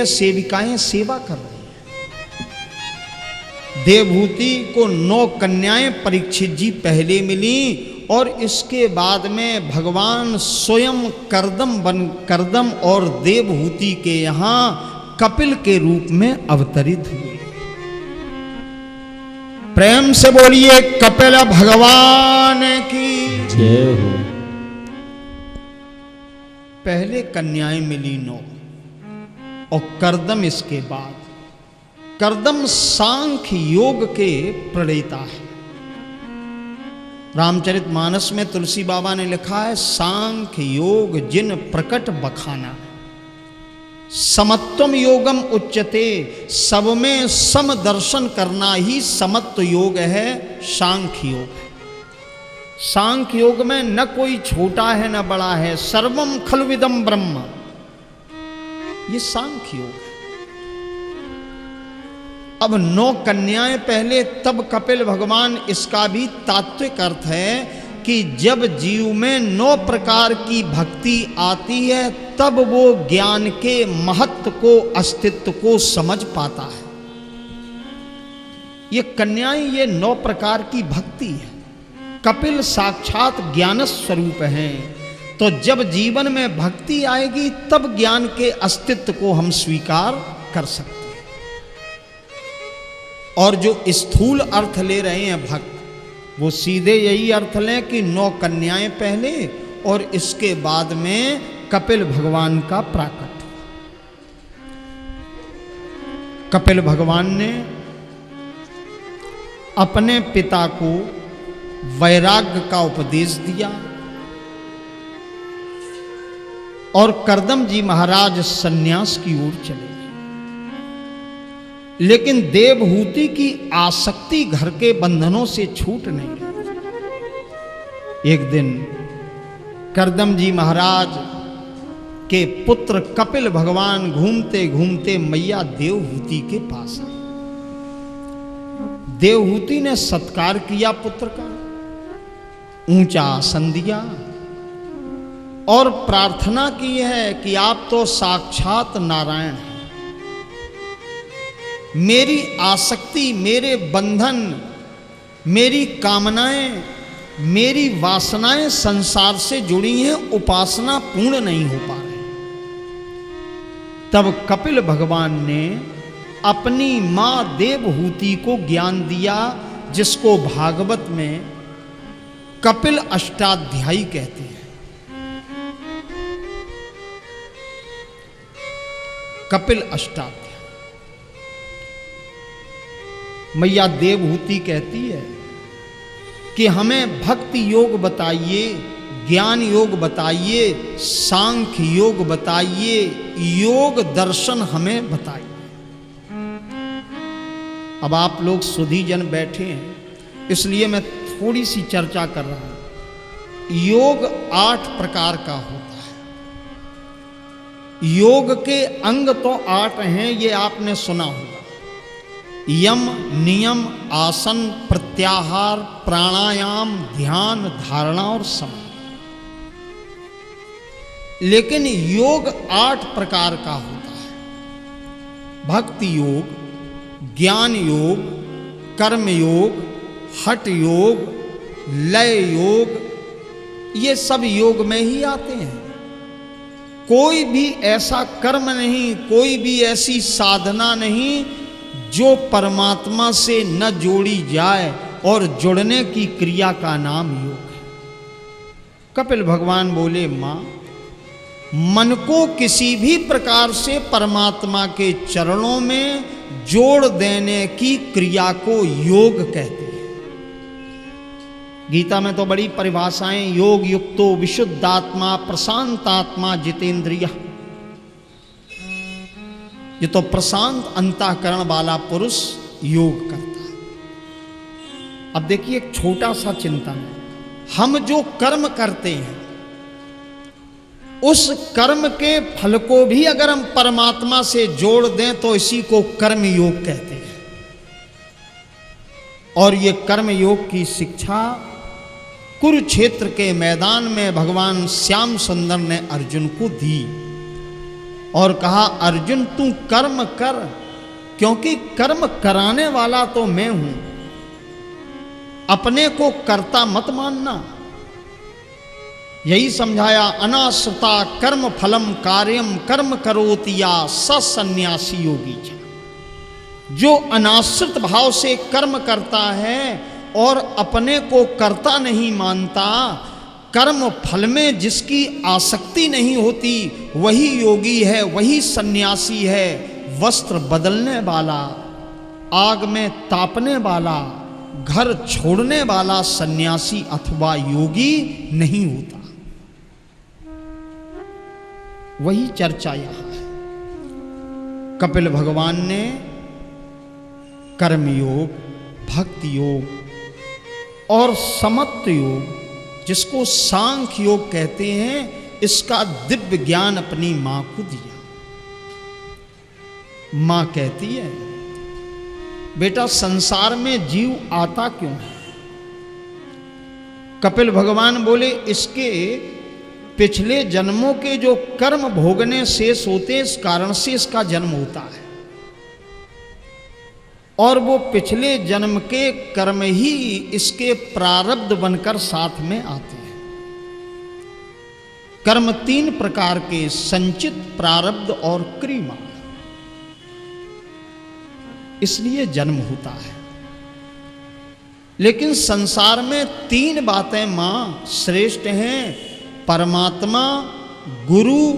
सेविकाएं सेवा कर रही हैं। देवहूति को 9 कन्याएं परीक्षित जी पहले मिली और इसके बाद में भगवान स्वयं करदम और देवहूति के यहाँ कपिल के रूप में अवतरित हुए। प्रेम से बोलिए कपिल भगवान की जय हो। पहले कन्याएं मिली 9 और करदम इसके बाद। करदम सांख्य योग के प्रणेता है। रामचरितमानस में तुलसी बाबा ने लिखा है, सांख्य योग जिन प्रकट बखाना, समत्वम योगम उच्यते, सब में सम दर्शन करना ही समत्व योग है, सांख्य योग है। सांख्य योग में न कोई छोटा है न बड़ा है, सर्वम खलविदम ब्रह्म, ये सांख्य योग है। अब 9 कन्याएं पहले, तब कपिल भगवान, इसका भी तात्विक अर्थ है कि जब जीव में 9 प्रकार की भक्ति आती है तब वो ज्ञान के महत्व को, अस्तित्व को समझ पाता है। ये कन्याएं, ये 9 प्रकार की भक्ति है। कपिल साक्षात ज्ञान स्वरूप हैं। तो जब जीवन में भक्ति आएगी तब ज्ञान के अस्तित्व को हम स्वीकार कर सकते हैं। और जो स्थूल अर्थ ले रहे हैं भक्त, वो सीधे यही अर्थ लें कि 9 कन्याएं पहले और इसके बाद में कपिल भगवान का प्राकट। कपिल भगवान ने अपने पिता को वैराग्य का उपदेश दिया और करदम जी महाराज सन्यास की ओर चले। लेकिन देवहूति की आसक्ति घर के बंधनों से छूट नहीं रही। एक दिन करदम जी महाराज के पुत्र कपिल भगवान घूमते घूमते मैया देवहूति के पास आए। देवहूति ने सत्कार किया पुत्र का, ऊंचा आसन दिया और प्रार्थना की है कि आप तो साक्षात नारायण हैं। मेरी आसक्ति, मेरे बंधन, मेरी कामनाएं, मेरी वासनाएं संसार से जुड़ी हैं, उपासना पूर्ण नहीं हो पा रही। तब कपिल भगवान ने अपनी मां देवहूति को ज्ञान दिया, जिसको भागवत में कपिल अष्टाध्यायी कहते हैं। कपिल अष्टाध्यायी। मैया देवहूति कहती है कि हमें भक्ति योग बताइए, ज्ञान योग बताइए, सांख्य योग बताइए, योग दर्शन हमें बताइए। अब आप लोग सुधी जन बैठे हैं, इसलिए मैं थोड़ी सी चर्चा कर रहा हूं। योग 8 प्रकार का होता है। योग के अंग तो 8 हैं, ये आपने सुना होगा। यम, नियम, आसन, प्रत्याहार, प्राणायाम, ध्यान, धारणा और समाधि। लेकिन योग 8 प्रकार का होता है। भक्ति योग, ज्ञान योग, कर्म योग, हठ योग, लय योग, ये सब योग में ही आते हैं। कोई भी ऐसा कर्म नहीं, कोई भी ऐसी साधना नहीं जो परमात्मा से न जोड़ी जाए, और जुड़ने की क्रिया का नाम योग है। कपिल भगवान बोले, मां, मन को किसी भी प्रकार से परमात्मा के चरणों में जोड़ देने की क्रिया को योग कहते हैं। गीता में तो बड़ी परिभाषाएं, योग युक्तो विशुद्धात्मा प्रशांतात्मा जितेंद्रिय। ये तो प्रशांत अंतःकरण वाला पुरुष योग करता है। अब देखिए, एक छोटा सा चिंतन है। हम जो कर्म करते हैं, उस कर्म के फल को भी अगर हम परमात्मा से जोड़ दें तो इसी को कर्म योग कहते हैं। और ये कर्म योग की शिक्षा कुरुक्षेत्र के मैदान में भगवान श्याम सुंदर ने अर्जुन को दी। और कहा अर्जुन तू कर्म कर, क्योंकि कर्म कराने वाला तो मैं हूं, अपने को कर्ता मत मानना। यही समझाया, अनाश्रिता कर्म फलम कार्यम कर्म करोति या सन्यासी योगी। जो अनाश्रित भाव से कर्म करता है और अपने को कर्ता नहीं मानता, कर्म फल में जिसकी आसक्ति नहीं होती, वही योगी है, वही सन्यासी है। वस्त्र बदलने वाला, आग में तापने वाला, घर छोड़ने वाला सन्यासी अथवा योगी नहीं होता। वही चर्चा यहां है। कपिल भगवान ने कर्मयोग, भक्ति योग और समत्व योग, जिसको सांख्य योग कहते हैं, इसका दिव्य ज्ञान अपनी मां को दिया। मां कहती है, बेटा संसार में जीव आता क्यों है? कपिल भगवान बोले, इसके पिछले जन्मों के जो कर्म भोगने शेष होते, इस कारण से इसका जन्म होता है। और वो पिछले जन्म के कर्म ही इसके प्रारब्ध बनकर साथ में आते हैं। कर्म 3 प्रकार के, संचित, प्रारब्ध और क्रियमाण, इसलिए जन्म होता है। लेकिन संसार में 3 बातें मां श्रेष्ठ हैं, परमात्मा, गुरु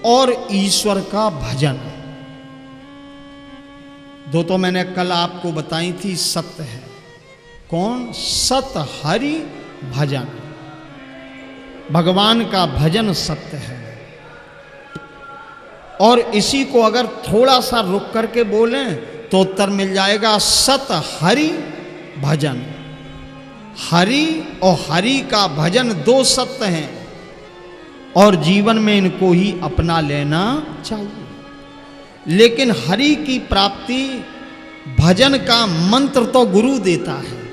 और ईश्वर का भजन। 2 तो मैंने कल आपको बताई थी, सत्य है। कौन? सत हरि भजन, भगवान का भजन सत्य है। और इसी को अगर थोड़ा सा रुक करके बोलें तो उत्तर मिल जाएगा, सत हरि भजन। हरि और हरि का भजन 2 सत्य हैं, और जीवन में इनको ही अपना लेना चाहिए। लेकिन हरि की प्राप्ति, भजन का मंत्र तो गुरु देता है,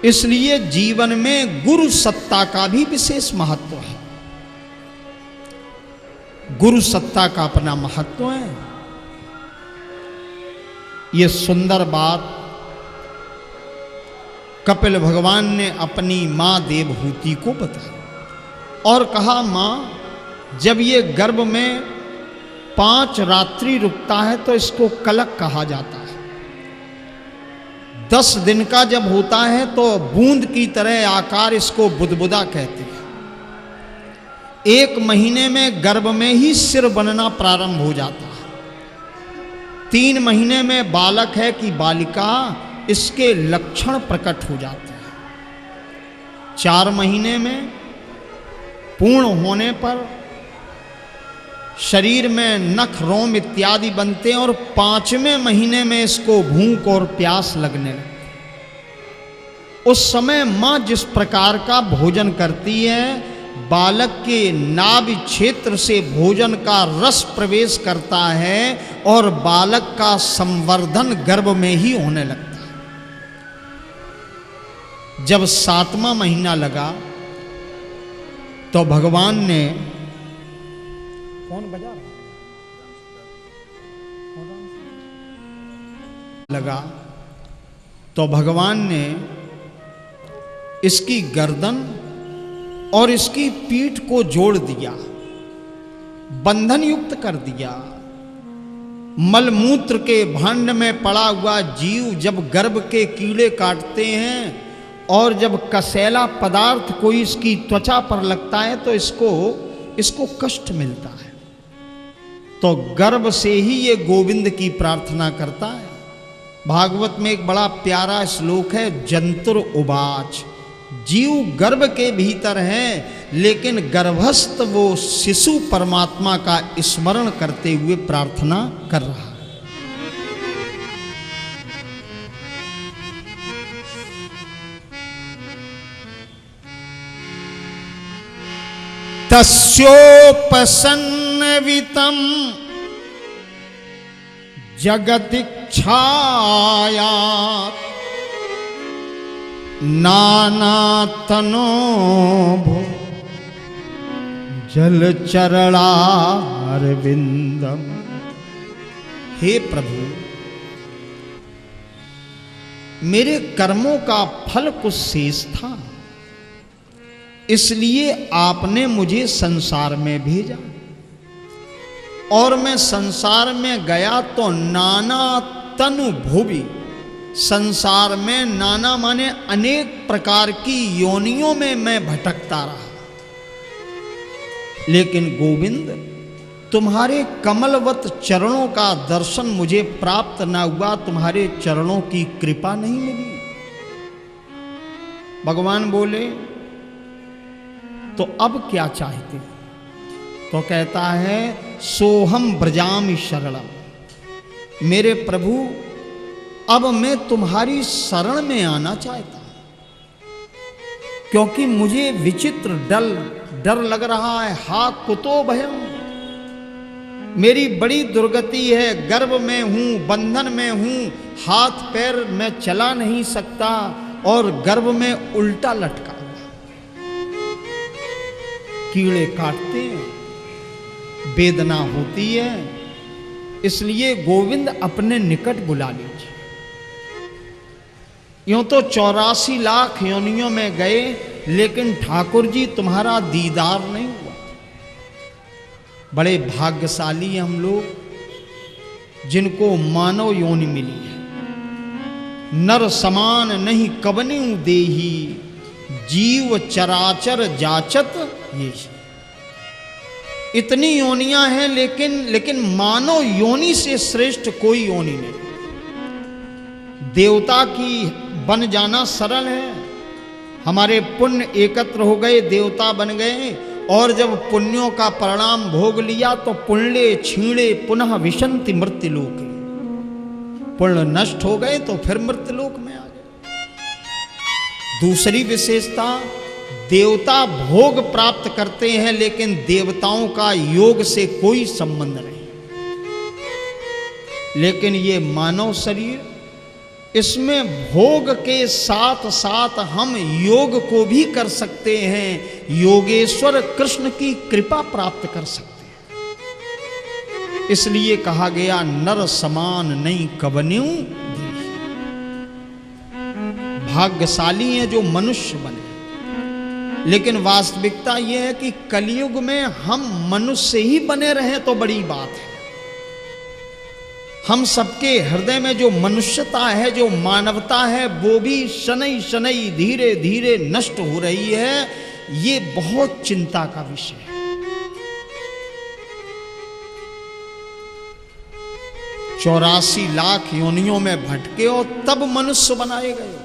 इसलिए जीवन में गुरु सत्ता का भी विशेष महत्व है। गुरु सत्ता का अपना महत्व है। ये सुंदर बात कपिल भगवान ने अपनी मां देवहूति को बताई और कहा, मां जब ये गर्भ में 5 रात्रि रुकता है तो इसको कलक कहा जाता है। 10 दिन का जब होता है तो बूंद की तरह आकार, इसको बुदबुदा कहते हैं। 1 महीने में गर्भ में ही सिर बनना प्रारंभ हो जाता है। 3 महीने में बालक है कि बालिका, इसके लक्षण प्रकट हो जाते हैं। 4 महीने में पूर्ण होने पर शरीर में नख, रोम इत्यादि बनते हैं और 5वें महीने में इसको भूख और प्यास लगने लगती। उस समय मां जिस प्रकार का भोजन करती है, बालक के नाभि क्षेत्र से भोजन का रस प्रवेश करता है और बालक का संवर्धन गर्भ में ही होने लगता है। जब 7वां महीना लगा तो भगवान ने, कौन बजा लगा, तो भगवान ने इसकी गर्दन और इसकी पीठ को जोड़ दिया, बंधन युक्त कर दिया। मलमूत्र के भांड में पड़ा हुआ जीव जब गर्भ के कीड़े काटते हैं और जब कसैला पदार्थ कोई इसकी त्वचा पर लगता है तो इसको कष्ट मिलता है। तो गर्भ से ही ये गोविंद की प्रार्थना करता है। भागवत में एक बड़ा प्यारा श्लोक है, जंतुर उवाच, जीव गर्भ के भीतर है लेकिन गर्भस्थ वो शिशु परमात्मा का स्मरण करते हुए प्रार्थना कर रहा है। तस्योपसन्नवितं जगदिच्छायात् नानातनोभो जलचरणामृतम्। चरणारविंदम। हे प्रभु, मेरे कर्मों का फल कुछ शेष था, इसलिए आपने मुझे संसार में भेजा, और मैं संसार में गया तो नाना तनु भुवि, संसार में नाना माने अनेक प्रकार की योनियों में मैं भटकता रहा। लेकिन गोविंद, तुम्हारे कमलवत चरणों का दर्शन मुझे प्राप्त न हुआ, तुम्हारे चरणों की कृपा नहीं मिली। भगवान बोले, तो अब क्या चाहते? तो कहता है, सोहम ब्रजामि शरणम। मेरे प्रभु, अब मैं तुम्हारी शरण में आना चाहता हूं, क्योंकि मुझे विचित्र डर लग रहा है। हा कुतो भयम, मेरी बड़ी दुर्गति है, गर्भ में हूं, बंधन में हूं, हाथ पैर में चला नहीं सकता, और गर्भ में उल्टा लटका हुआ, कीड़े काटते हैं, वेदना होती है, इसलिए गोविंद अपने निकट बुला लीजिए। यूं तो 84 लाख योनियों में गए, लेकिन ठाकुर जी तुम्हारा दीदार नहीं हुआ। बड़े भाग्यशाली हैं हम लोग, जिनको मानव योनि मिली है। नर समान नहीं कबन्यु देही, जीव चराचर जाचत ये। इतनी योनियां हैं, लेकिन मानव योनि से श्रेष्ठ कोई योनि नहीं। देवता की बन जाना सरल है, हमारे पुण्य एकत्र हो गए, देवता बन गए, और जब पुण्यों का परिणाम भोग लिया तो पुण्य छीणे पुनः विशंति मृत्युलोक। पुण्य नष्ट हो गए तो फिर मृत्युलोक में आ गए। दूसरी विशेषता, देवता भोग प्राप्त करते हैं, लेकिन देवताओं का योग से कोई संबंध नहीं। लेकिन ये मानव शरीर, इसमें भोग के साथ साथ हम योग को भी कर सकते हैं, योगेश्वर कृष्ण की कृपा प्राप्त कर सकते हैं। इसलिए कहा गया, नर समान नहीं कबन्यु देही। भाग्यशाली हैं जो मनुष्य बने, लेकिन वास्तविकता यह है कि कलयुग में हम मनुष्य ही बने रहें तो बड़ी बात है। हम सबके हृदय में जो मनुष्यता है, जो मानवता है, वो भी शनै शनै धीरे धीरे नष्ट हो रही है। ये बहुत चिंता का विषय है। 84 लाख योनियों में भटके और तब मनुष्य बनाए गए।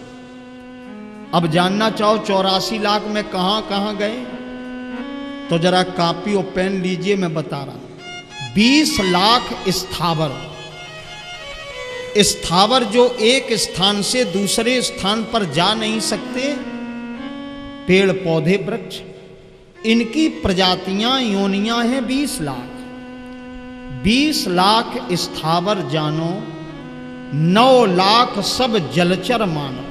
अब जानना चाहो 84 लाख में कहां कहां गए, तो जरा कॉपी और पेन लीजिए, मैं बता रहा हूं। 20 लाख स्थावर जो एक स्थान से दूसरे स्थान पर जा नहीं सकते, पेड़ पौधे वृक्ष, इनकी प्रजातियां योनियां हैं 20 लाख। 20 लाख स्थावर जानो, 9 लाख सब जलचर मानो।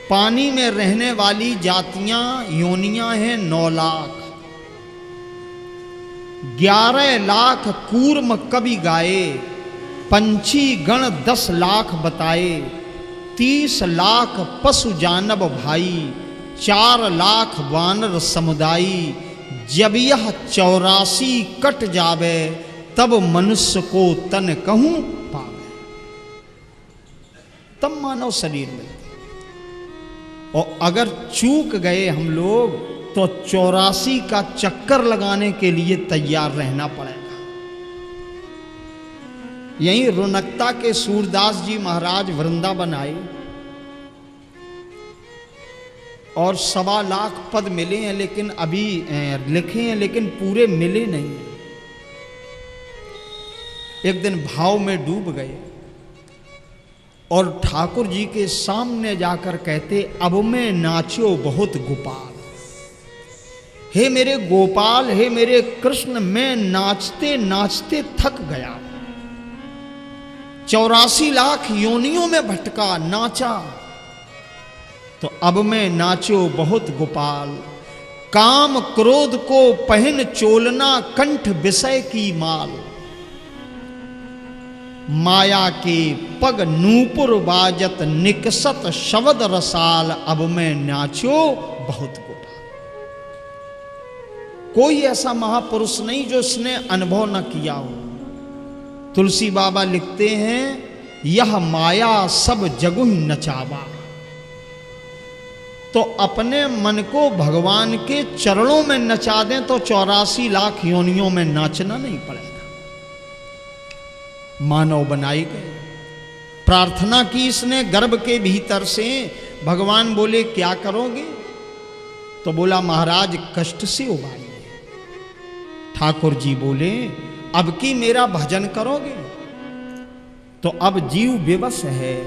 पानी में रहने वाली जातियां योनियां हैं 9 लाख। 11 लाख कूर्म कवि गाए, पंछी गण 10 लाख बताए। 30 लाख पशु जानब भाई, 4 लाख वानर समुदायी। जब यह 84 कट जावे, तब मनुष्य को तन कहूं पावे। तब मानव शरीर मिलता। और अगर चूक गए हम लोग, तो 84 का चक्कर लगाने के लिए तैयार रहना पड़ेगा। यहीं रोनकता के सूरदास जी महाराज वृंदावन आए, और 1.25 लाख पद मिले हैं, लेकिन अभी लिखे हैं, लेकिन पूरे मिले नहीं हैं। एक दिन भाव में डूब गए और ठाकुर जी के सामने जाकर कहते, अब मैं नाचो बहुत गोपाल। हे मेरे गोपाल, हे मेरे कृष्ण, मैं नाचते नाचते थक गया। 84 लाख योनियों में भटका, नाचा, तो अब मैं नाचो बहुत गोपाल। काम क्रोध को पहन चोलना कंठ विषय की माल। माया के पग नूपुर बाजत निकसत शब्द रसाल। अब मैं नाचो बहुत गोटा। कोई ऐसा महापुरुष नहीं जो इसने अनुभव न किया हो। तुलसी बाबा लिखते हैं, यह माया सब जगु नचावा। तो अपने मन को भगवान के चरणों में नचा दें तो 84 लाख योनियों में नाचना नहीं पड़ेगा। मानव बनाए गए, प्रार्थना की इसने गर्भ के भीतर से। भगवान बोले क्या करोगे? तो बोला महाराज कष्ट से उबारिए। ठाकुर जी बोले अब की मेरा भजन करोगे? तो अब जीव विवश है,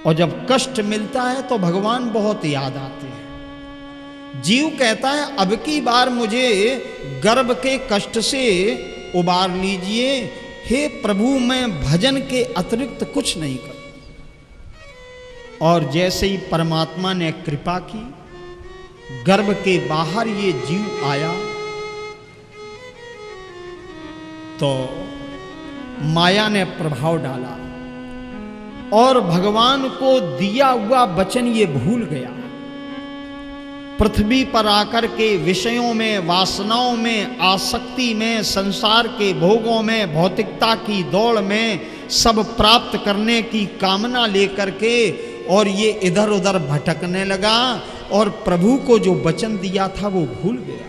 और जब कष्ट मिलता है तो भगवान बहुत याद आते हैं। जीव कहता है अब की बार मुझे गर्भ के कष्ट से उबार लीजिए, हे प्रभु मैं भजन के अतिरिक्त कुछ नहीं कर। और जैसे ही परमात्मा ने कृपा की, गर्भ के बाहर ये जीव आया, तो माया ने प्रभाव डाला और भगवान को दिया हुआ वचन ये भूल गया। पृथ्वी पर आकर के विषयों में, वासनाओं में, आसक्ति में, संसार के भोगों में, भौतिकता की दौड़ में सब प्राप्त करने की कामना लेकर के और ये इधर उधर भटकने लगा और प्रभु को जो वचन दिया था वो भूल गया।